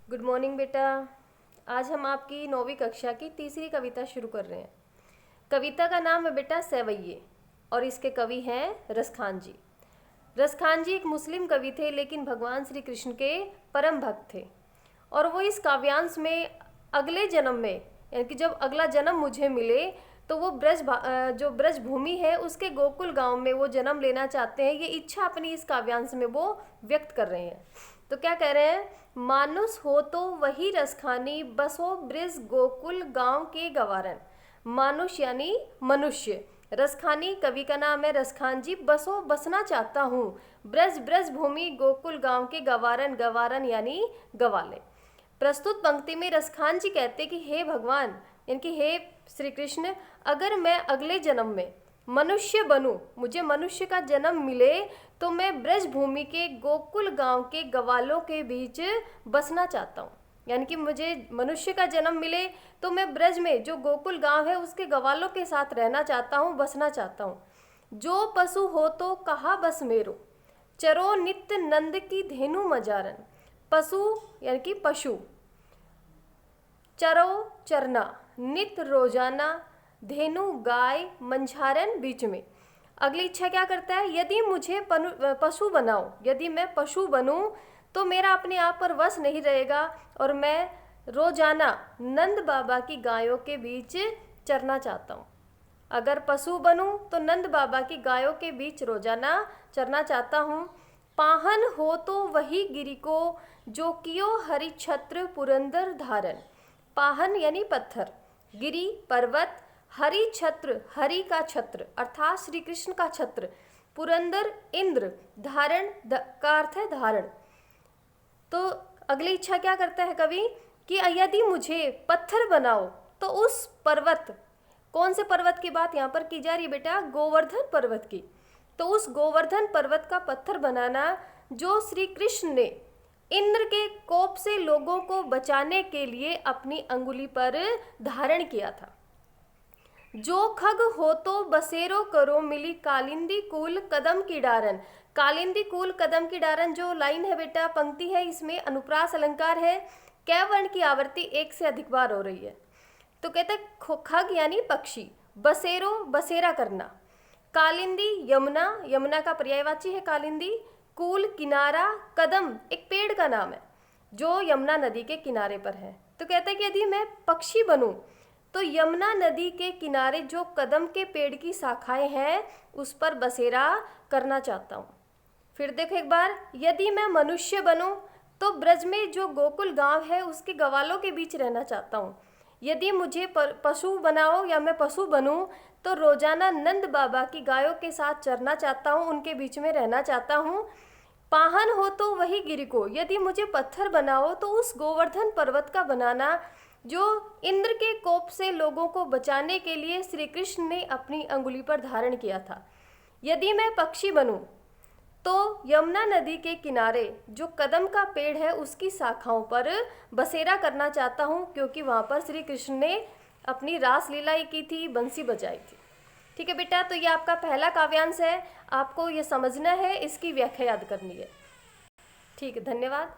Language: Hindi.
गुड मॉर्निंग बेटा। आज हम आपकी 9वीं कक्षा की तीसरी कविता शुरू कर रहे हैं। कविता का नाम है बेटा सेवैये और इसके कवि हैं रसखान जी। रसखान जी एक मुस्लिम कवि थे, लेकिन भगवान श्री कृष्ण के परम भक्त थे और वो इस काव्यांश में अगले जन्म में, यानी कि जब अगला जन्म मुझे मिले तो वो जो ब्रज भूमि है उसके गोकुल गांव में वो जन्म लेना चाहते हैं। ये इच्छा अपनी इस काव्यांश में वो व्यक्त कर रहे हैं। तो क्या कह रहे हैं? मानुष हो तो वही रसखानी, बसो ब्रज गोकुल गांव के गवारन। मानुष यानी मनुष्य, रसखानी कवि का नाम है रसखान जी। बसो बसना चाहता हूँ, ब्रज ब्रज भूमि गोकुल गांव के गवारन, गवारन यानी गवाले। प्रस्तुत पंक्ति में रसखान जी कहते कि हे भगवान, इनकी हे श्री कृष्ण, अगर मैं अगले जन्म में मनुष्य बनूं, मुझे मनुष्य का जन्म मिले तो मैं ब्रज भूमि के गोकुल गांव के गवालों के बीच बसना चाहता हूँ। यानी कि मुझे मनुष्य का जन्म मिले तो मैं ब्रज में जो गोकुल गांव है उसके गवालों के साथ रहना चाहता हूँ, बसना चाहता हूँ। जो पशु हो तो कहा बस मेरो, चरो नित्य नंद की धेनु मजारन। पशु यानी कि पशु, चरो चरना, नित्य रोजाना, धेनु गाय, मंझारन बीच में। अगली इच्छा क्या करता है? यदि मुझे पशु बनाओ, यदि मैं पशु बनूं तो मेरा अपने आप पर वश नहीं रहेगा और मैं रोजाना नंद बाबा की गायों के बीच चरना चाहता हूँ। अगर पशु बनूं तो नंद बाबा की गायों के बीच रोजाना चरना चाहता हूँ। पाहन हो तो वही गिरी को, जो कियो हरि छत्र पुरंदर धारण। पाहन यानी पत्थर, गिरी पर्वत, हरि छत्र हरि का छत्र अर्थात श्री कृष्ण का छत्र, पुरंदर इंद्र, धारण का अर्थ है धारण। तो अगली इच्छा क्या करता है कवि कि यदि मुझे पत्थर बनाओ तो उस पर्वत, कौन से पर्वत की बात यहाँ पर की जा रही है बेटा? गोवर्धन पर्वत की। तो उस गोवर्धन पर्वत का पत्थर बनाना जो श्री कृष्ण ने इंद्र के कोप से लोगों को बचाने के लिए अपनी अंगुली पर धारण किया था। जो खग हो तो बसेरो करो, मिली कालिंदी कूल कदम की डारन। कालिंदी कूल कदम की डारन जो लाइन है बेटा, पंक्ति है, इसमें अनुप्रास अलंकार है। कै वर्ण की आवृत्ति एक से अधिक बार हो रही है। तो कहते खग यानी पक्षी, बसेरो बसेरा करना, कालिंदी यमुना, यमुना का पर्यायवाची है कालिंदी, कूल किनारा, कदम एक पेड़ का नाम है जो यमुना नदी के किनारे पर है। तो कहते हैं कि यदि मैं पक्षी बनूं तो यमुना नदी के किनारे जो कदम के पेड़ की शाखाएं हैं उस पर बसेरा करना चाहता हूँ। फिर देखो एक बार, यदि मैं मनुष्य बनूं तो ब्रज में जो गोकुल गांव है उसके गवालों के बीच रहना चाहता हूँ। यदि मुझे पशु बनाओ या मैं पशु बनूं तो रोजाना नंद बाबा की गायों के साथ चरना चाहता हूँ, उनके बीच में रहना चाहता हूँ। पाहन हो तो वही गिरी को, यदि मुझे पत्थर बनाओ तो उस गोवर्धन पर्वत का बनाना जो इंद्र के कोप से लोगों को बचाने के लिए श्री कृष्ण ने अपनी अंगुली पर धारण किया था। यदि मैं पक्षी बनूं तो यमुना नदी के किनारे जो कदम का पेड़ है उसकी शाखाओं पर बसेरा करना चाहता हूँ, क्योंकि वहाँ पर श्री कृष्ण ने अपनी रास लीला की थी, बंसी बजाई थी। ठीक है बेटा, तो ये आपका पहला काव्यांश है, आपको ये समझना है, इसकी व्याख्या याद करनी है। ठीक है, धन्यवाद।